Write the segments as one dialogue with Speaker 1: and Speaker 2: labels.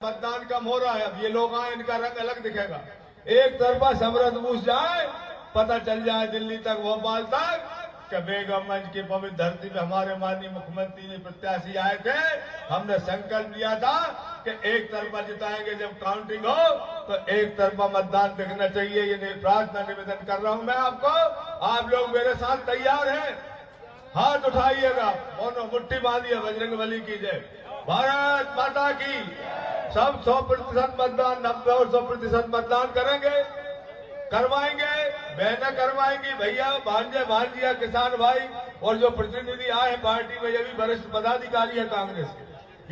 Speaker 1: मतदान कम हो रहा है। अब ये लोग आए, इनका रंग अलग दिखेगा। एक तरफा समरथ घुस जाए, पता चल जाए दिल्ली तक, भोपाल तक कि बेगमगंज की पवित्र धरती पे हमारे माननीय मुख्यमंत्री जी प्रत्याशी आए थे। हमने संकल्प लिया था कि एक तरफा जिताएंगे। जब काउंटिंग हो तो एक तरफा मतदान दिखना चाहिए। ये प्रार्थना निवेदन कर रहा हूं मैं आपको। आप लोग मेरे साथ तैयार हैं? हाथ उठाइएगा, दोनों मुट्ठी बांधिए, बजरंग बली की जय। भारत माता की। सब 100% मतदान, 90 और 100% मतदान करेंगे, करवाएंगे, बहनें करवाएंगी, भैया भांजे भांजिया किसान भाई और जो प्रतिनिधि आए पार्टी में, ये भी वरिष्ठ पदाधिकारी है कांग्रेस के,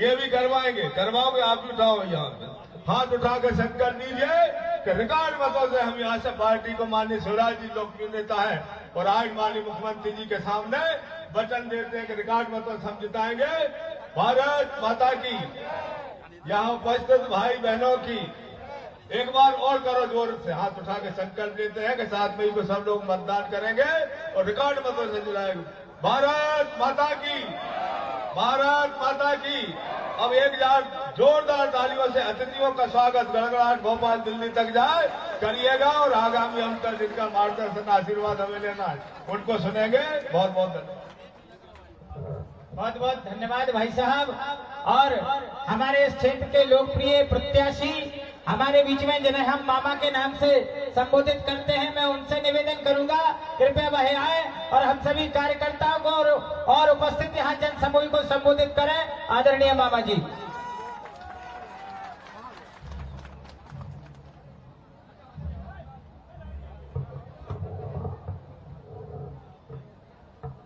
Speaker 1: ये भी करवाएंगे। करवाओगे? आप भी उठाओ, यहाँ हाथ उठाकर संकल्प लीजिए कि रिकॉर्ड मतों से हम यहाँ से पार्टी को माननीय शिवराज जी लोकप्रिय नेता है और आज माननीय मुख्यमंत्री जी के सामने वचन देते हैं कि रिकॉर्ड मतों से हम जिताएंगे। भारत माता की। यहाँ उपस्थित भाई बहनों की एक बार और करो जोर से, हाथ उठा के संकल्प लेते हैं कि 7 मई को सब लोग मतदान करेंगे और रिकॉर्ड मतों से जिताएंगे। भारत माता की। भारत माता की। अब एक जोरदार तालियों से अतिथियों का स्वागत गड़गड़ाहट भोपाल दिल्ली तक जाए करिएगा और आगामी हम तक जिनका मार्गदर्शन आशीर्वाद हमें लेना है उनको सुनेंगे। बहुत बहुत धन्यवाद।
Speaker 2: बहुत बहुत धन्यवाद भाई साहब। और हमारे इस क्षेत्र के लोकप्रिय प्रत्याशी हमारे बीच में जिन्हें हम मामा के नाम से संबोधित करते हैं, मैं उनसे निवेदन करूंगा कृपया वह आए और हम सभी कार्यकर्ताओं को और उपस्थित यहाँ जनसमूह को संबोधित करें। आदरणीय मामा जी।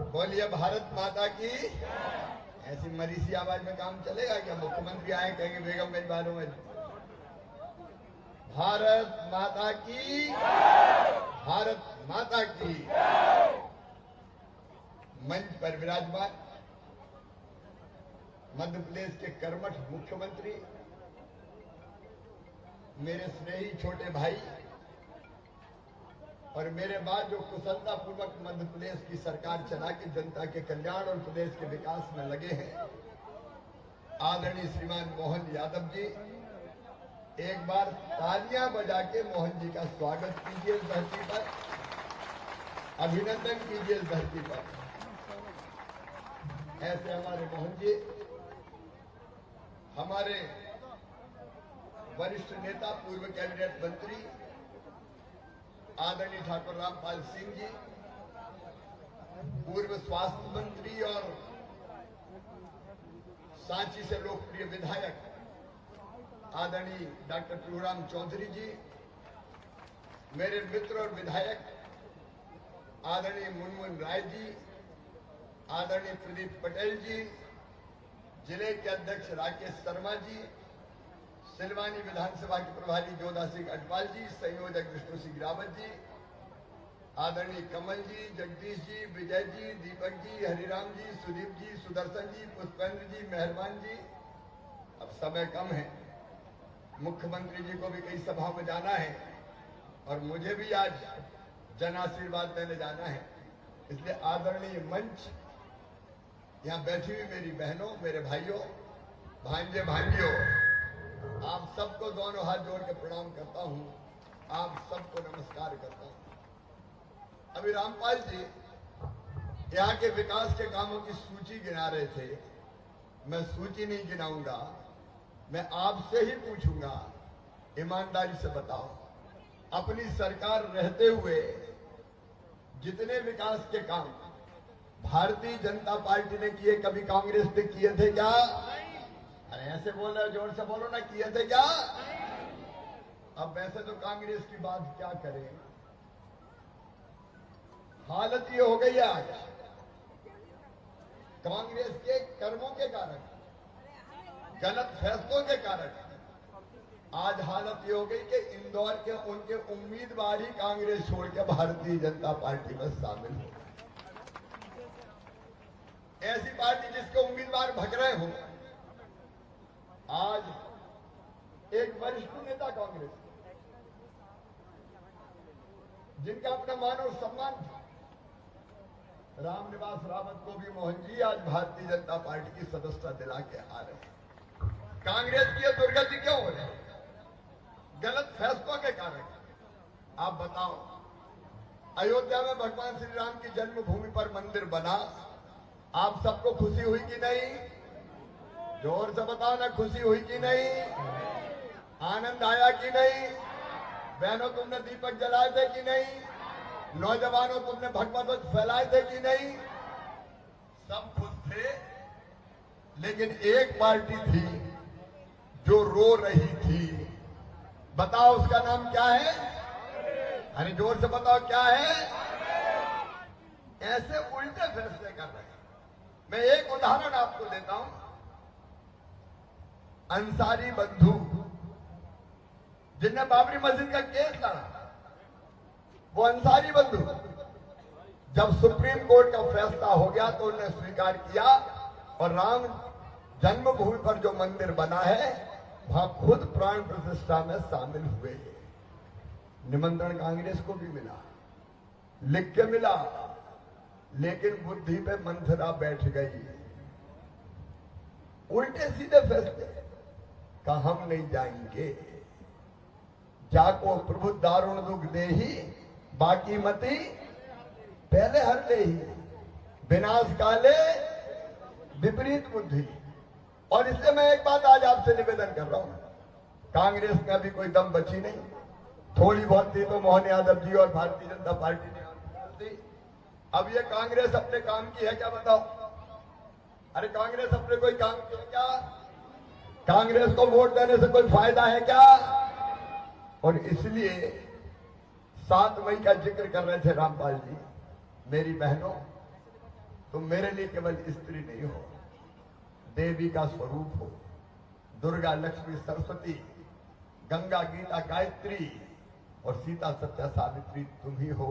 Speaker 3: बोलिए भारत माता की। ऐसी मरीसी आवाज में काम चलेगा क्या? मुख्यमंत्री आए कहेंगे बेगमगंज वालों में भारत माता की। भारत माता की। मंच पर विराजमान मध्य प्रदेश के कर्मठ मुख्यमंत्री, मेरे स्नेही छोटे भाई और मेरे बाद जो कुशलता पूर्वक मध्य प्रदेश की सरकार चला के जनता के कल्याण और प्रदेश के विकास में लगे हैं, आदरणीय श्रीमान मोहन यादव जी, एक बार तालियां बजा के मोहन जी का स्वागत कीजिए इस धरती पर, अभिनंदन कीजिए इस धरती पर। ऐसे हमारे मोहन जी हमारे वरिष्ठ नेता, पूर्व कैबिनेट मंत्री आदरणीय ठाकुर रामपाल सिंह जी, पूर्व स्वास्थ्य मंत्री और सांची से लोकप्रिय विधायक आदरणीय डॉक्टर प्रभुराम चौधरी जी, मेरे मित्र और विधायक आदरणीय मुनमुन राय जी, आदरणीय प्रदीप पटेल जी, जिले के अध्यक्ष राकेश शर्मा जी, सिलवानी विधानसभा के प्रभारी जोधा सिंह अटवाल जी, संयोजक विष्णु सिंह रावत जी, आदरणीय कमल जी, जगदीश जी, विजय जी, दीपक जी, हरिराम जी, सुदीप जी, सुदर्शन जी, पुष्पेंद्र जी, मेहरबान जी। अब समय कम है, मुख्यमंत्री जी को भी कई सभा में जाना है और मुझे भी आज जन आशीर्वाद देने जाना है, इसलिए आदरणीय मंच, यहाँ बैठी हुई मेरी बहनों, मेरे भाइयों, भांजे भांजियों, आप सबको दोनों हाथ जोड़ के प्रणाम करता हूं, आप सबको नमस्कार करता हूं। अभी रामपाल जी यहाँ के विकास के कामों की सूची गिना रहे थे, मैं सूची नहीं गिनाऊंगा, मैं आपसे ही पूछूंगा, ईमानदारी से बताओ, अपनी सरकार रहते हुए जितने विकास के काम भारतीय जनता पार्टी ने किए, कभी कांग्रेस ने किए थे क्या? अरे ऐसे बोल रहे, जोर से बोलो ना, किए थे क्या? अब वैसे तो कांग्रेस की बात क्या करें, हालत ये हो गई आज कांग्रेस के कर्मों के कारण, गलत फैसलों के कारण आज हालत ये हो गई कि इंदौर के उनके उम्मीदवार ही कांग्रेस छोड़ के भारतीय जनता पार्टी में शामिल हो। ऐसी पार्टी जिसके उम्मीदवार भग रहे हो, आज एक वरिष्ठ नेता कांग्रेस जिनका अपना मान और सम्मान था, रामनिवास रावत को भी मोहन जी आज भारतीय जनता पार्टी की सदस्यता दिला के आ रहे हैं। कांग्रेस की दुर्गति क्यों? अयोध्या में भगवान श्री राम की जन्मभूमि पर मंदिर बना, आप सबको खुशी हुई कि नहीं? जोर से बताओ ना, खुशी हुई कि नहीं? आनंद आया कि नहीं? बहनों, तुमने दीपक जलाए थे कि नहीं? नौजवानों, तुमने भगवत ध्वज फैलाए थे कि नहीं? सब खुश थे, लेकिन एक पार्टी थी जो रो रही थी। बताओ उसका नाम क्या है? अरे जोर से बताओ क्या है? ऐसे उल्टे फैसले कर रहे हैं। मैं एक उदाहरण आपको देता हूं। अंसारी बंधु जिनने बाबरी मस्जिद का केस लड़ा, वो अंसारी बंधु जब सुप्रीम कोर्ट का फैसला हो गया तो उन्होंने स्वीकार किया और राम जन्मभूमि पर जो मंदिर बना है वहां खुद प्राण प्रतिष्ठा में शामिल हुए। निमंत्रण कांग्रेस को भी मिला, लिख के मिला, लेकिन बुद्धि पे मंथरा बैठ गई। उल्टे सीधे फैसले का हम नहीं जाएंगे। जाको प्रभु दारुण दुख दे ही, बाकी मती पहले हर ले ही, विनाश काले विपरीत बुद्धि। और इसलिए मैं एक बात आज आपसे निवेदन कर रहा हूं, कांग्रेस में अभी कोई दम बची नहीं। थोड़ी बहुत थी तो मोहन यादव जी और भारतीय जनता पार्टी ने दी। अब ये कांग्रेस अपने काम की है क्या? बताओ। अरे कांग्रेस अपने कोई काम की है क्या? कांग्रेस को वोट देने से कोई फायदा है क्या? और इसलिए 7 मई का जिक्र कर रहे थे रामपाल जी। मेरी बहनों, तुम मेरे लिए केवल स्त्री नहीं हो, देवी का स्वरूप हो। दुर्गा, लक्ष्मी, सरस्वती, गंगा, गीता, गायत्री और सीता, सत्या, सावित्री तुम ही हो।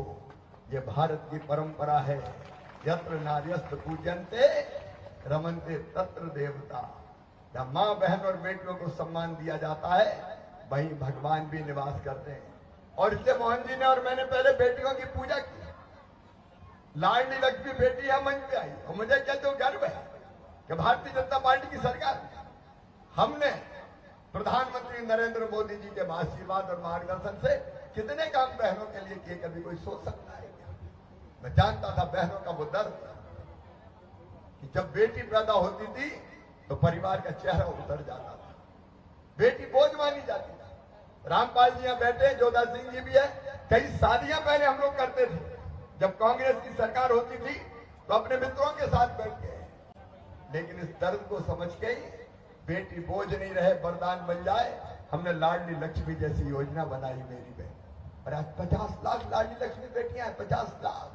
Speaker 3: ये भारत की परंपरा है। यत्र नार्यस्त पूजन्ते रमन्ते तत्र देवता। जब मां, बहन और बेटियों को सम्मान दिया जाता है, वहीं भगवान भी निवास करते हैं। और इसलिए मोहन जी ने और मैंने पहले बेटियों की पूजा की। लाडली लक्ष्मी बेटी है, मंच पे आई, और मुझे कहते हो गर्व है कि भारतीय जनता पार्टी की सरकार हमने प्रधानमंत्री नरेंद्र मोदी जी के आशीर्वाद और मार्गदर्शन से कितने काम बहनों के लिए किए, कभी कोई सोच सकता है क्या? मैं जानता था बहनों का वो दर्द कि जब बेटी पैदा होती थी तो परिवार का चेहरा उतर जाता था, बेटी बोझ मानी जाती थी। रामपाल जी यहां बैठे, जोधा सिंह जी भी है। कई शादियां पहले हम लोग करते थे, जब कांग्रेस की सरकार होती थी तो अपने मित्रों के साथ बैठ के, लेकिन इस दर्द को समझ के बेटी बोझ नहीं रहे, वरदान बन जाए, हमने लाडली लक्ष्मी जैसी योजना बनाई मेरी बहन। और आज 50 लाख लाडली लक्ष्मी बेटियां हैं, 50 लाख,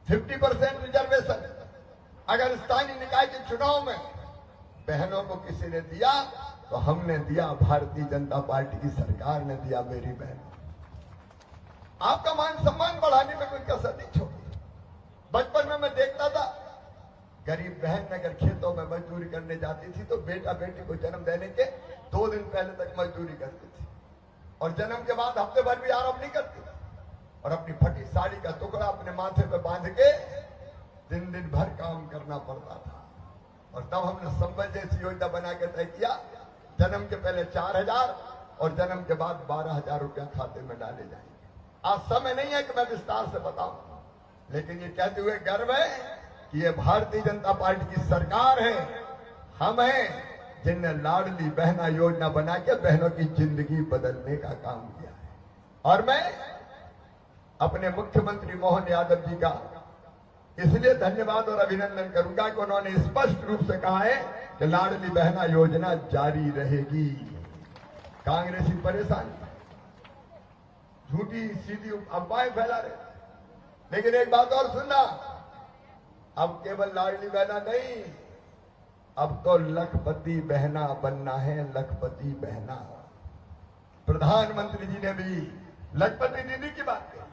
Speaker 3: 50% रिजर्वेशन। अगर स्थानीय निकाय के चुनाव में बहनों को किसी ने दिया तो हमने दिया, भारतीय जनता पार्टी की सरकार ने दिया। मेरी बहन, आपका मान सम्मान बढ़ाने में कोई कसर नहीं छोड़ी। बचपन में मैं देखता था, गरीब बहन अगर खेतों में मजदूरी करने जाती थी तो बेटा बेटी को जन्म देने के 2 दिन पहले तक मजदूरी करती थी, और जन्म के बाद हफ्ते भर भी आराम नहीं करती, और अपनी फटी साड़ी का टुकड़ा अपने माथे पे बांध के दिन भर काम करना पड़ता था। और तब हमने संबल जैसी योजना बना के तय किया, जन्म के पहले 4,000 और जन्म के बाद 12,000 रुपया खाते में डाले जाएंगे। आज समय नहीं है कि मैं विस्तार से बताऊं, लेकिन ये कहते हुए गर्व है कि ये भारतीय जनता पार्टी की सरकार है। हम हैं जिनने लाडली बहना योजना बना के बहनों की जिंदगी बदलने का काम किया है। और मैं अपने मुख्यमंत्री मोहन यादव जी का इसलिए धन्यवाद और अभिनंदन करूंगा कि उन्होंने स्पष्ट रूप से कहा है कि लाडली बहना योजना जारी रहेगी। कांग्रेसी परेशान, झूठी सीधी अफवाहें फैला रहे, लेकिन एक बात और सुनना, अब केवल लाडली बहना नहीं, अब तो लखपति बहना बनना है। लखपति बहना, प्रधानमंत्री जी ने भी लखपति दीदी की बात की।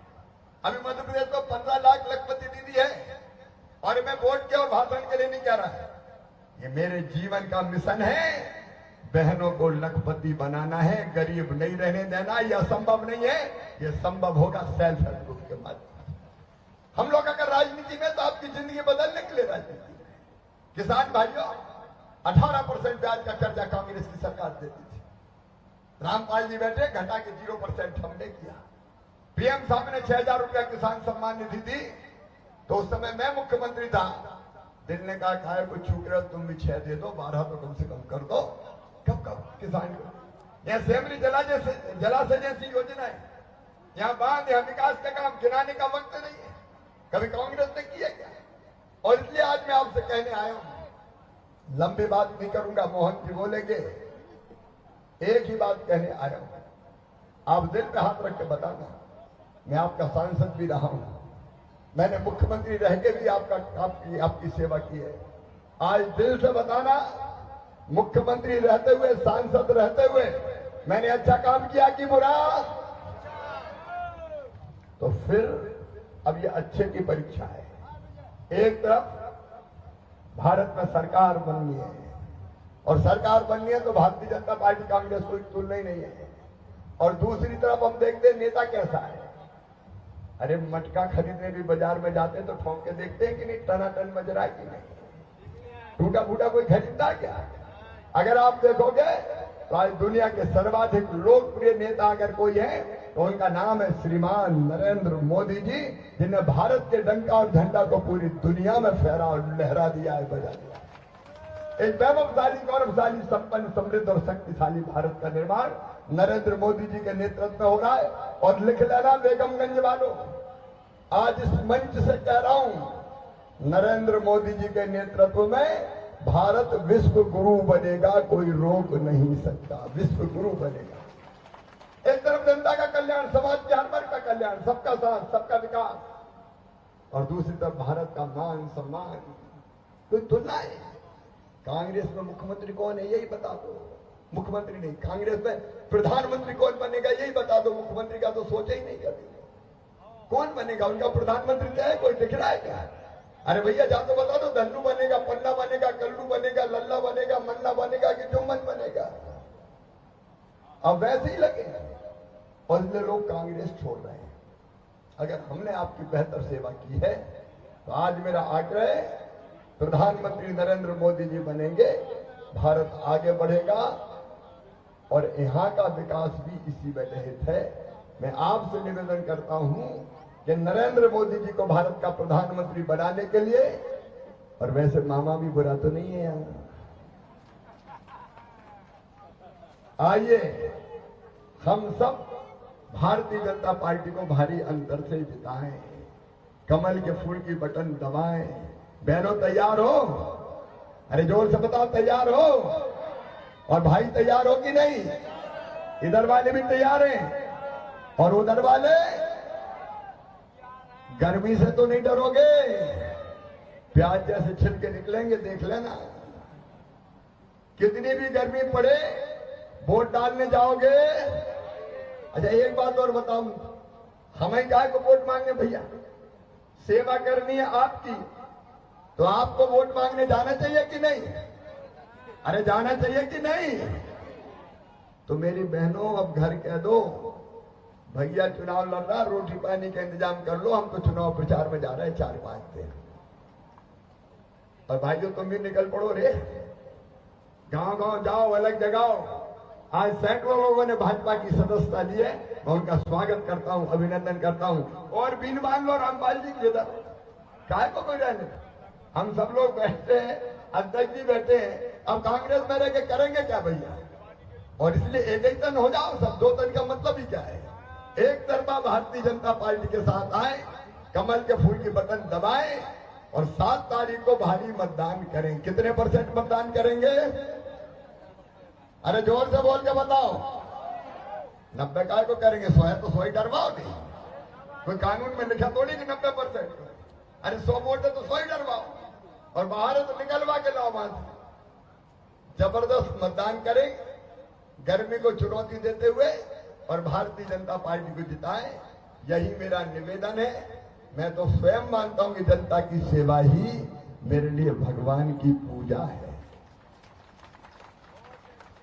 Speaker 3: अभी मध्य प्रदेश में 15 लाख लखपति दीदी है, और मैं वोट के और भाषण के लिए नहीं कह रहा, ये मेरे जीवन का मिशन है। बहनों को लखपति बनाना है, गरीब नहीं रहने देना। यह संभव नहीं है, यह संभव होगा सेल्फ हेल्प ग्रुप के माध्यम। हम लोग अगर राजनीति में तो आपकी जिंदगी बदलने के लिए राजनीति में। किसान भाइयों, 18% ब्याज का कर्जा कांग्रेस की सरकार देती थी, रामपाल जी बैठे घटा के 0% हमने किया। पीएम साहब ने 6,000 रुपया किसान सम्मान निधि दी, तो उस समय मैं मुख्यमंत्री था। दिल ने कहा खाए कुछ छूट रहे हो, तुम भी 6 दे दो, 12 तो कम से कम कर दो। कब किसान को यहाँ सेमरी जलाशय जैसी योजना है, यहाँ बांध, यहाँ विकास का काम, गिनाने का वक्त नहीं है। कभी कांग्रेस ने किया क्या? और इसलिए आज मैं आपसे कहने आया हूं, लंबी बात नहीं करूंगा, मोहन जी बोलेंगे, एक ही बात कहने आया हूं। आप दिल पे हाथ रख के बताना, मैं आपका सांसद भी रहा हूं, मैंने मुख्यमंत्री रह के भी आपकी सेवा की है। आज दिल से बताना, मुख्यमंत्री रहते हुए, सांसद रहते हुए मैंने अच्छा काम किया कि बुरा? तो फिर अब ये अच्छे की परीक्षा है। एक तरफ भारत में सरकार बननी है, और सरकार बननी है तो भारतीय जनता पार्टी कांग्रेस कोई तुलना ही नहीं है। और दूसरी तरफ हम देखते हैं नेता कैसा है। अरे मटका खरीदने भी बाजार में जाते हैं तो ठोंक के देखते हैं कि नहीं टनाटन बज रहा है कि नहीं, टूटा फूटा कोई खरीदता क्या? अगर आप देखोगे तो आज दुनिया के सर्वाधिक लोकप्रिय नेता अगर कोई है तो उनका नाम है श्रीमान नरेंद्र मोदी जी, जिन्हें भारत के डंका और झंडा को पूरी दुनिया में फहरा और लहरा दिया है, बजा दिया। एक वैभवशाली, गौरवशाली, संपन्न, समृद्ध और शक्तिशाली भारत का निर्माण नरेंद्र मोदी जी के नेतृत्व में हो रहा है। और लिख लेना बेगमगंज वालों, आज इस मंच से कह रहा हूं, नरेंद्र मोदी जी के नेतृत्व में भारत विश्व गुरु बनेगा, कोई रोक नहीं सकता, विश्व गुरु बनेगा। एक तरफ जनता का कल्याण, समाज के हर वर्ग का कल्याण, सबका साथ, सबका विकास, और दूसरी तरफ भारत का मान सम्मान। कोई तुलना है? कांग्रेस में मुख्यमंत्री कौन है यही बता दो, मुख्यमंत्री नहीं। कांग्रेस में प्रधानमंत्री कौन बनेगा यही बता दो, मुख्यमंत्री का तो सोचा ही नहीं करते। कौन बनेगा उनका प्रधानमंत्री? क्या है, कोई दिख रहा है क्या? अरे भैया जा तो बता दो, धन्नू बनेगा, पन्ना बनेगा, कल्लू बनेगा, लल्ला बनेगा, मन्ना बनेगा कि जुम्मन बनेगा? अब वैसे ही लगे, और इसलिए लोग कांग्रेस छोड़ रहे हैं। अगर हमने आपकी बेहतर सेवा की है तो आज मेरा आग्रह है, प्रधानमंत्री नरेंद्र मोदी जी बनेंगे, भारत आगे बढ़ेगा और यहाँ का विकास भी इसी में निहित है। मैं आपसे निवेदन करता हूं कि नरेंद्र मोदी जी को भारत का प्रधानमंत्री बनाने के लिए, और वैसे मामा भी बुरा तो नहीं है यहाँ, आइए हम सब भारतीय जनता पार्टी को भारी अंतर से जिताएं, कमल के फूल की बटन दबाएं। बहनों तैयार हो? अरे जोर से बताओ तैयार हो? और भाई तैयार हो कि नहीं? इधर वाले भी तैयार हैं और उधर वाले? गर्मी से तो नहीं डरोगे? प्याज जैसे छिलके निकलेंगे, देख लेना। कितनी भी गर्मी पड़े वोट डालने जाओगे। अच्छा एक बात और बताऊं, हमें क्या को वोट मांगने? भैया सेवा करनी है आपकी, तो आपको वोट मांगने जाना चाहिए कि नहीं? अरे जाना चाहिए कि नहीं? तो मेरी बहनों अब घर कह दो, भैया चुनाव लड़ रहा, रोटी पानी का इंतजाम कर लो, हम तो चुनाव प्रचार में जा रहे हैं 4-5 दिन। और भाइयों तुम भी निकल पड़ो रे, गांव गांव जाओ, अलग जगाओ। आज सैकड़ों लोगों ने भाजपा की सदस्यता ली है, मैं उनका स्वागत करता हूं, अभिनंदन करता हूं। और बीन मान लो रामपाल जी की इधर काय को कोई रहने, हम सब लोग बैठते हैं, अध्यक्ष जी बैठे हैं, अब कांग्रेस में रह के करेंगे क्या भैया? और इसलिए एक तन हो जाओ सब, 2 तन का मतलब ही क्या है? एक तरफा भारतीय जनता पार्टी के साथ आए, कमल के फूल की बटन दबाएं और 7 तारीख को भारी मतदान करें। कितने % मतदान करेंगे? अरे जोर से बोल के बताओ। 90 काय को करेंगे? 100 है तो 100 ही डरवाओ नहीं, कोई कानून में लिखा थोड़ी कि 90%। अरे 100 वोट है तो 100 ही डरवाओ, और बाहर तो निकलवा के लाओ। वहां से जबरदस्त मतदान करें, गर्मी को चुनौती देते हुए, और भारतीय जनता पार्टी को जिताएं। यही मेरा निवेदन है। मैं तो स्वयं मानता हूं कि जनता की सेवा ही मेरे लिए भगवान की पूजा है।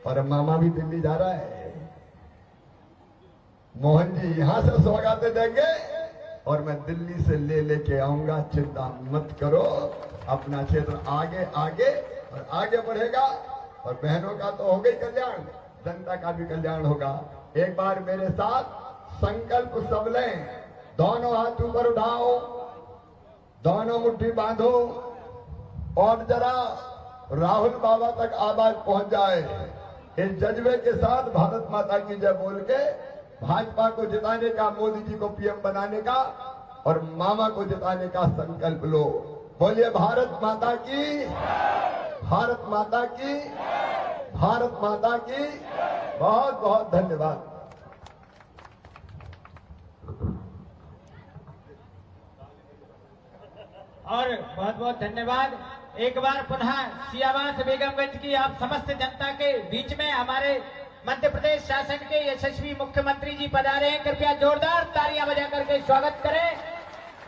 Speaker 3: और मामा भी दिल्ली जा रहा है, मोहन जी यहां से सौगातें देंगे और मैं दिल्ली से ले लेके आऊंगा। चिंता मत करो, अपना क्षेत्र आगे आगे और आगे बढ़ेगा। और बहनों का तो हो गई कल्याण, जनता का भी कल्याण होगा। एक बार मेरे साथ संकल्प सब लें। दोनों हाथ ऊपर उठाओ, दोनों मुट्ठी बांधो और जरा राहुल बाबा तक आवाज पहुंच जाए। इस जज्बे के साथ भारत माता की जय बोल के भाजपा को जिताने का, मोदी जी को पीएम बनाने का और मामा को जिताने का संकल्प लो। बोलिए भारत माता की, भारत माता की, भारत माता की। बहुत बहुत धन्यवाद।
Speaker 2: और बहुत बहुत धन्यवाद। एक बार पुनः सियावास बेगमगंज की आप समस्त जनता के बीच में हमारे मध्य प्रदेश शासन के यशस्वी मुख्यमंत्री जी पधारे हैं। कृपया जोरदार तालियां बजा करके स्वागत करें।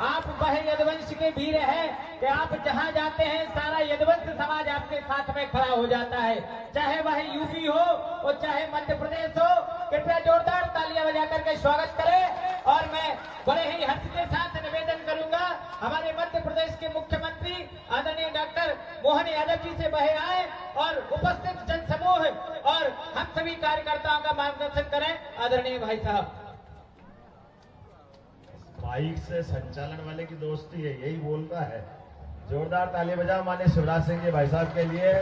Speaker 2: आप वह यदुवंश के वीर हैं कि आप जहां जाते हैं सारा यदुवंश समाज आपके साथ में खड़ा हो जाता है, चाहे वह यूपी हो और चाहे मध्य प्रदेश हो। कृपया जोरदार तालियां बजा करके स्वागत करें। और मैं बड़े ही हर्ष के साथ निवेदन करूंगा हमारे मध्य प्रदेश के मुख्यमंत्री आदरणीय डॉक्टर मोहन यादव जी से वह आए और उपस्थित जनसमूह और हम सभी कार्यकर्ताओं का मार्गदर्शन करें। आदरणीय भाई साहब,
Speaker 4: बाइक से संचालन वाले की दोस्ती है, यही बोलता है। जोरदार ताली बजाओ माननीय शिवराज सिंह जी भाई साहब के लिए।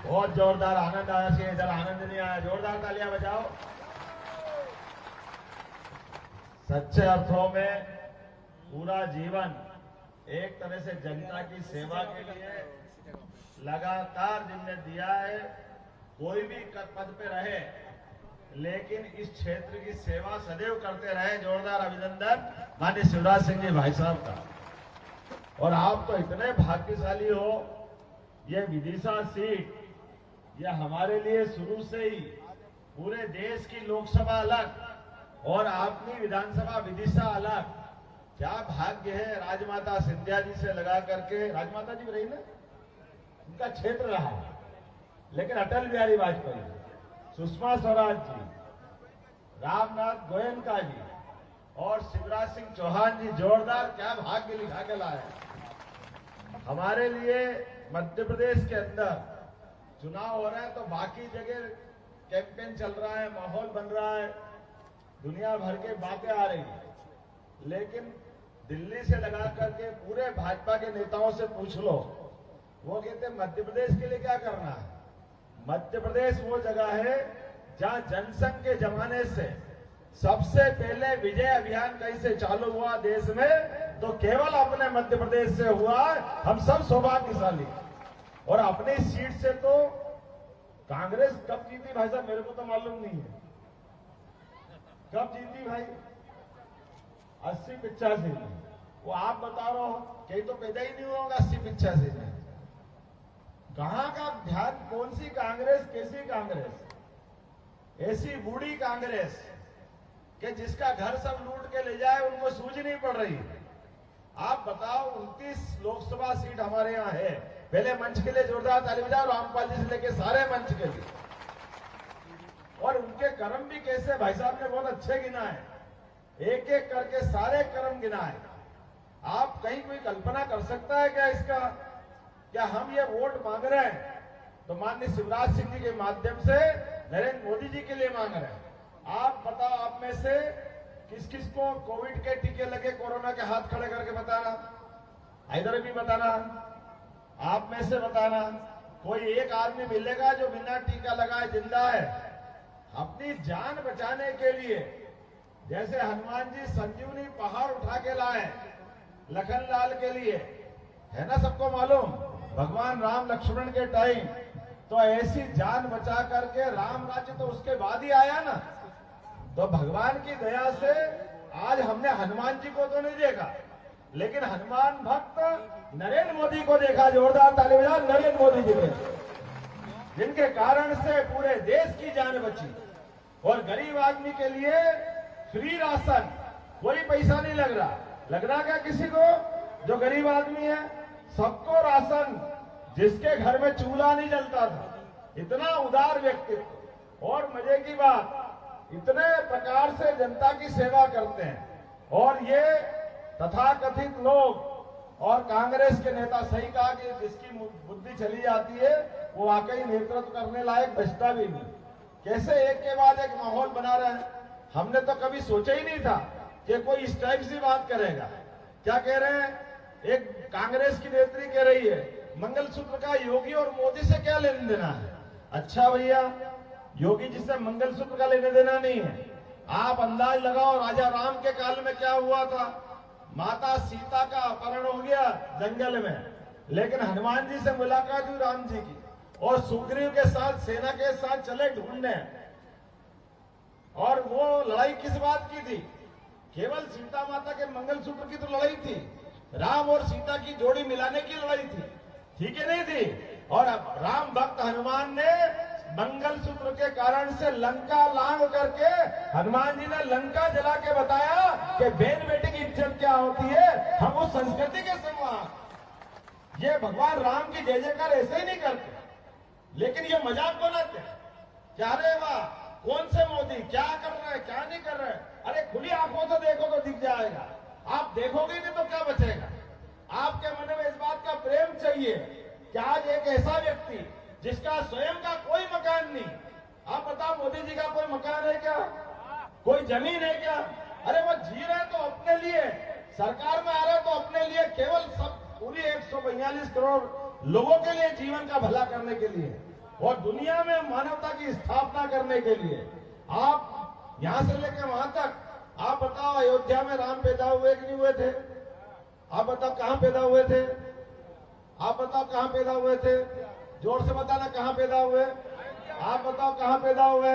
Speaker 4: बहुत जोरदार आनंद आया चाहिए, इधर आनंद नहीं आया। जोरदार तालियां बजाओ। सच्चे अर्थों में पूरा जीवन एक तरह से जनता की सेवा के लिए लगातार जिनने दिया है। कोई भी पद पे रहे लेकिन इस क्षेत्र की सेवा सदैव करते रहे। जोरदार अभिनंदन माननीय शिवराज सिंह जी भाई साहब का। और आप तो इतने भाग्यशाली हो, ये विदिशा सीट यह हमारे लिए शुरू से ही पूरे देश की लोकसभा अलग और अपनी विधानसभा विदिशा अलग। क्या भाग्य है राजमाता सिंधिया जी से लगा करके। राजमाता जी रही ना, उनका क्षेत्र रहा, लेकिन अटल बिहारी वाजपेयी, सुषमा स्वराज जी, रामनाथ गोयनका जी और शिवराज सिंह चौहान जी, जोरदार क्या भाग्य लिखा के लाए। हमारे लिए मध्य प्रदेश के अंदर चुनाव हो रहा है तो बाकी जगह कैंपेन चल रहा है, माहौल बन रहा है, दुनिया भर के बातें आ रही है, लेकिन दिल्ली से लगा करके पूरे भाजपा के नेताओं से पूछ लो, वो कहते मध्य प्रदेश के लिए क्या करना है। मध्य प्रदेश वो जगह है जहां जनसंघ के जमाने से सबसे पहले विजय अभियान कहीं से चालू हुआ देश में, तो केवल अपने मध्य प्रदेश से हुआ। हम सब सौभाग्यशाली। और अपनी सीट से तो कांग्रेस कब जीती भाई साहब, मेरे को तो मालूम नहीं है कब जीती भाई। 80-85 में। वो आप बता रहे हो, कहीं तो पैदा ही नहीं होगा 80-85 में। कहां का ध्यान, कौन सी कांग्रेस, कैसी कांग्रेस, ऐसी बूढ़ी कांग्रेस कि जिसका घर सब लूट के ले जाए उनको सूझ नहीं पड़ रही। आप बताओ, 29 लोकसभा सीट हमारे यहाँ है। पहले मंच के लिए जोरदार ताली बजाओ, रामपाल जी से लेके सारे मंच के लिए। और उनके कर्म भी कैसे, भाई साहब ने बहुत अच्छे गिना है, एक एक करके सारे कर्म गिना है। आप कहीं कोई कल्पना कर सकता है क्या इसका? क्या हम ये वोट मांग रहे हैं तो माननीय शिवराज सिंह जी के माध्यम से नरेंद्र मोदी जी के लिए मांग रहे हैं। आप बताओ, आप में से किस किस को कोविड के टीके लगे, कोरोना के हाथ खड़े करके बताना, इधर भी बताना, आप में से बताना। कोई एक आदमी मिलेगा जो बिना टीका लगाए जिंदा है। अपनी जान बचाने के लिए जैसे हनुमान जी संजीवनी पहाड़ उठा के लाए लखनलाल के लिए, है ना सबको मालूम, भगवान राम लक्ष्मण के टाइम, तो ऐसी जान बचा करके राम राज्य तो उसके बाद ही आया ना। तो भगवान की दया से आज हमने हनुमान जी को तो नहीं देखा, लेकिन हनुमान भक्त नरेंद्र मोदी को देखा। जोरदार ताली बजाओ नरेंद्र मोदी जी के, जिनके कारण से पूरे देश की जान बची। और गरीब आदमी के लिए फ्री राशन, कोई पैसा नहीं लग रहा क्या किसी को? जो गरीब आदमी है सबको राशन, जिसके घर में चूल्हा नहीं जलता था। इतना उदार व्यक्तित्व। और मजे की बात, इतने प्रकार से जनता की सेवा करते हैं। और ये तथाकथित लोग और कांग्रेस के नेता, सही कहा कि जिसकी बुद्धि चली जाती है वो वाकई नेतृत्व करने लायक बचता भी नहीं। कैसे एक के बाद एक माहौल बना रहे हैं। हमने तो कभी सोचा ही नहीं था कि कोई इस टाइप से बात करेगा। क्या कह रहे हैं, एक कांग्रेस की नेत्री कह रही है मंगलसूत्र का योगी और मोदी से क्या लेने देना है। अच्छा भैया, योगी जी से मंगलसूत्र का लेने देना नहीं है। आप अंदाज लगाओ राजा राम के काल में क्या हुआ था। माता सीता का अपहरण हो गया जंगल में, लेकिन हनुमान जी से मुलाकात हुई राम जी की, और सुग्रीव के साथ सेना के साथ चले ढूंढने। और वो लड़ाई किस बात की थी, केवल सीता माता के मंगलसूत्र की तो लड़ाई थी, राम और सीता की जोड़ी मिलाने की लड़ाई थी, ठीक है नहीं थी। और अब राम भक्त हनुमान ने मंगलसूत्र के कारण से लंका लांग करके हनुमान जी ने लंका जला के बताया कि बहन बेटी की इज्जत क्या होती है, हम उस संस्कृति के सम्मान। ये भगवान राम की जय जयकार ऐसे ही नहीं करते, लेकिन ये मजाक बनाते हैं। क्या रे वाह, कौन से मोदी क्या कर रहे हैं क्या नहीं कर रहे हैं। अरे खुली आंखों से देखो तो दिख जाएगा, आप देखोगे नहीं तो क्या बचेगा। आपके मन में इस बात का प्रेम चाहिए कि आज एक ऐसा व्यक्ति जिसका स्वयं का कोई मकान नहीं, आप बताओ मोदी जी का कोई मकान है क्या, कोई जमीन है क्या। अरे वो जी रहे तो अपने लिए, सरकार में आ रहे तो अपने लिए, केवल सब पूरी 142 करोड़ लोगों के लिए जीवन का भला करने के लिए और दुनिया में मानवता की स्थापना करने के लिए। आप यहां से लेकर वहां तक, आप बताओ अयोध्या में राम पैदा हुए कि नहीं हुए थे, आप बताओ कहां पैदा हुए थे, आप बताओ कहां पैदा हुए थे, जोर से बताना कहां पैदा हुए, आप बताओ कहां पैदा हुए,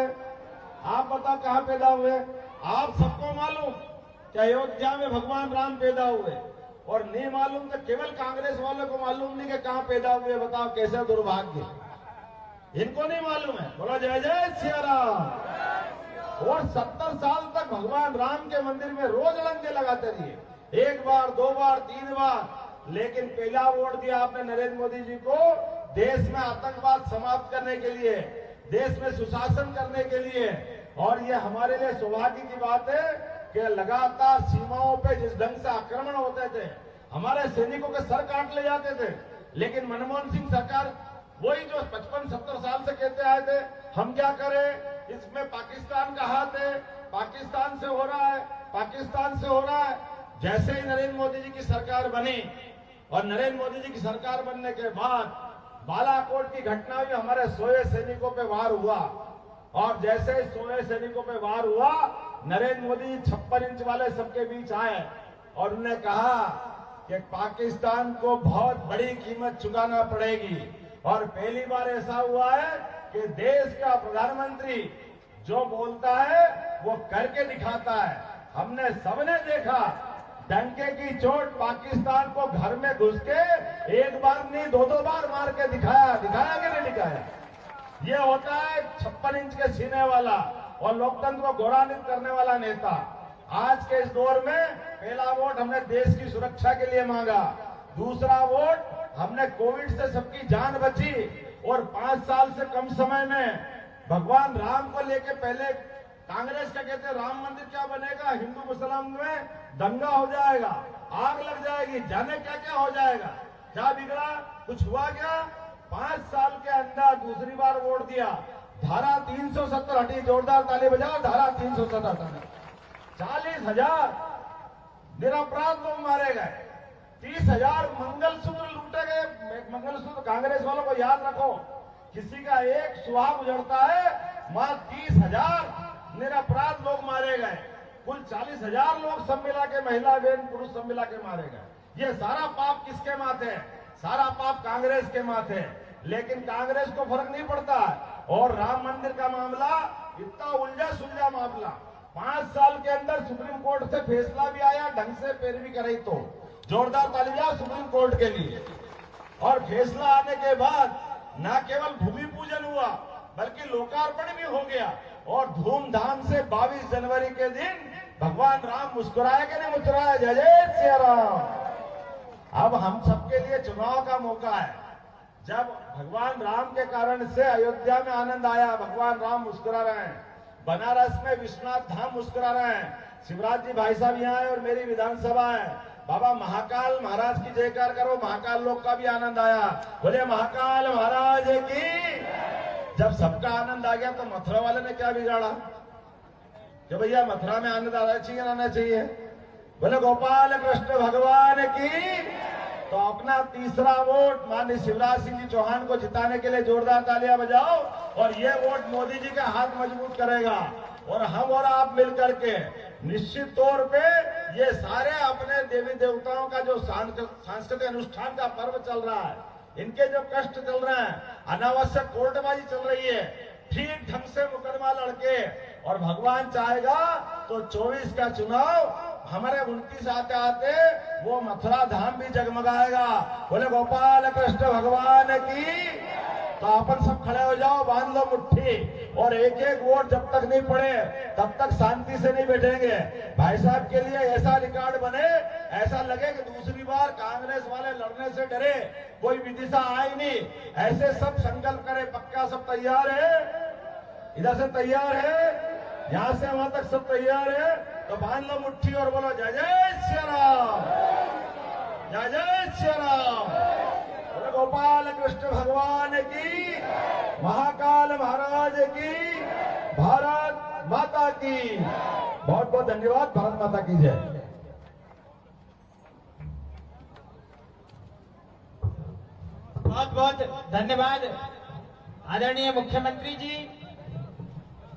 Speaker 4: आप बताओ कहां पैदा हुए। आप सबको मालूम कि अयोध्या में भगवान राम पैदा हुए, और नहीं मालूम तो केवल कांग्रेस वालों को मालूम नहीं कि कहां पैदा हुए। बताओ कैसे दुर्भाग्य, इनको नहीं मालूम है। बोलो जय जय सिया राम। और 70 साल तक भगवान राम के मंदिर में रोज लंगे लगाते रहिए, 1 बार 2 बार 3 बार, लेकिन पहला वोट दिया आपने नरेंद्र मोदी जी को देश में आतंकवाद समाप्त करने के लिए, देश में सुशासन करने के लिए। और ये हमारे लिए सौभाग्य की बात है कि लगातार सीमाओं पे जिस ढंग से आक्रमण होते थे, हमारे सैनिकों के सर काट ले जाते थे, लेकिन मनमोहन सिंह सरकार वही जो 55-70 साल से कहते आए थे हम क्या करें, इसमें पाकिस्तान का हाथ है, पाकिस्तान से हो रहा है, पाकिस्तान से हो रहा है। जैसे ही नरेंद्र मोदी जी की सरकार बनी, और नरेंद्र मोदी जी की सरकार बनने के बाद बालाकोट की घटना में हमारे सोए सैनिकों पे वार हुआ, और जैसे ही सोए सैनिकों पे वार हुआ, नरेंद्र मोदी जी 56 इंच वाले सबके बीच आए और उन्होंने कहा कि पाकिस्तान को बहुत बड़ी कीमत चुकाना पड़ेगी। और पहली बार ऐसा हुआ है कि देश का प्रधानमंत्री जो बोलता है वो करके दिखाता है। हमने सबने देखा डंके की चोट पाकिस्तान को घर में घुस के 1 बार नहीं 2-2 बार मार के दिखाया कि नहीं दिखाया। ये होता है 56 इंच के सीने वाला और लोकतंत्र को गौरवान्वित करने वाला नेता। आज के इस दौर में पहला वोट हमने देश की सुरक्षा के लिए मांगा, दूसरा वोट हमने कोविड से सबकी जान बची, और 5 साल से कम समय में भगवान राम को लेके पहले कांग्रेस का कहते राम मंदिर क्या बनेगा, हिंदू मुसलमान में दंगा हो जाएगा, आग लग जाएगी, जाने क्या क्या हो जाएगा। क्या बिगड़ा, कुछ हुआ क्या? 5 साल के अंदर दूसरी बार वोट दिया, धारा 370 हटी, जोरदार ताली बजाओ, धारा 370 हटाना। 40,000 निरपराध लोग मारे गए, 30,000 मंगलसूत्र लूटे गए। मंगलसूत्र कांग्रेस वालों को याद रखो, किसी का एक सुहाग उजड़ता है, वहां 30,000 निरपराध लोग मारे गए। कुल 40,000 लोग सब मिला के, महिला बहन पुरुष सब मिला के मारे गए। ये सारा पाप किसके माथे है? सारा पाप कांग्रेस के माथे है। लेकिन कांग्रेस को फर्क नहीं पड़ता। और राम मंदिर का मामला इतना उलझा सुलझा मामला, 5 साल के अंदर सुप्रीम कोर्ट से फैसला भी आया, ढंग से पैरवी कराई तो जोरदार ताली बजाओ सुप्रीम कोर्ट के लिए। और फैसला आने के बाद न केवल भूमि पूजन हुआ बल्कि लोकार्पण भी हो गया, और धूमधाम से 22 जनवरी के दिन भगवान राम मुस्कुराए कि नहीं मुस्कुराए? जय जय सिया राम। अब हम सबके लिए चुनाव का मौका है। जब भगवान राम के कारण से अयोध्या में आनंद आया, भगवान राम मुस्कुरा रहे हैं, बनारस में विश्वनाथ धाम मुस्कुरा रहे हैं, शिवराज जी भाई साहब यहाँ है और मेरी विधानसभा है, बाबा महाकाल महाराज की जयकार करो, महाकाल लोग का भी आनंद आया, बोले महाकाल महाराज की। जब सबका आनंद आ गया तो मथुरा वाले ने क्या बिगाड़ा? कि भैया मथुरा में आनंद आना चाहिए, आना चाहिए। बोले गोपाल कृष्ण भगवान की। तो अपना तीसरा वोट माननीय शिवराज सिंह जी चौहान को जिताने के लिए जोरदार तालियां बजाओ, और ये वोट मोदी जी का हाथ मजबूत करेगा। और हम और आप मिलकर के निश्चित तौर पे ये सारे अपने देवी देवताओं का जो सांस्कृतिक अनुष्ठान का पर्व चल रहा है, इनके जो कष्ट चल रहे हैं, अनावश्यक कोर्टबाजी चल रही है, ठीक ढंग से मुकदमा लड़के, और भगवान चाहेगा तो 24 का चुनाव हमारे 29 आते आते वो मथुरा धाम भी जगमगाएगा। बोले गोपाल कृष्ण भगवान की। तो अपन सब खड़े हो जाओ, बांध लो मुट्ठी, और एक एक वोट जब तक नहीं पड़े तब तक शांति से नहीं बैठेंगे। भाई साहब के लिए ऐसा रिकॉर्ड बने, ऐसा लगे कि दूसरी बार कांग्रेस वाले लड़ने से डरे, कोई विदिशा आई नहीं। ऐसे सब संकल्प करे। पक्का सब तैयार है? इधर से तैयार है, यहां से वहां तक सब तैयार है? तो बांध लो मुट्ठी और बोलो जय जय श्री राम, जय जय श्री राम। बोले गोपाल कृष्ण भगवान की, महाकाल महाराज की, भारत माता की। बहुत बहुत धन्यवाद। भारत माता की जय।
Speaker 2: बहुत बहुत धन्यवाद आदरणीय मुख्यमंत्री जी।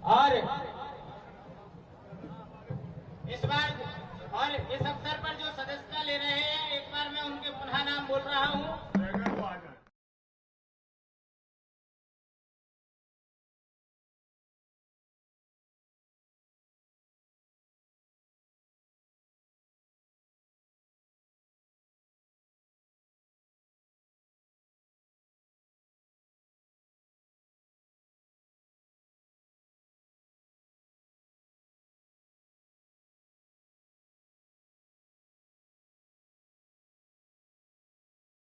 Speaker 2: और इस बार और इस अवसर पर जो सदस्यता ले रहे हैं, एक बार मैं उनके पुनः नाम बोल रहा हूं।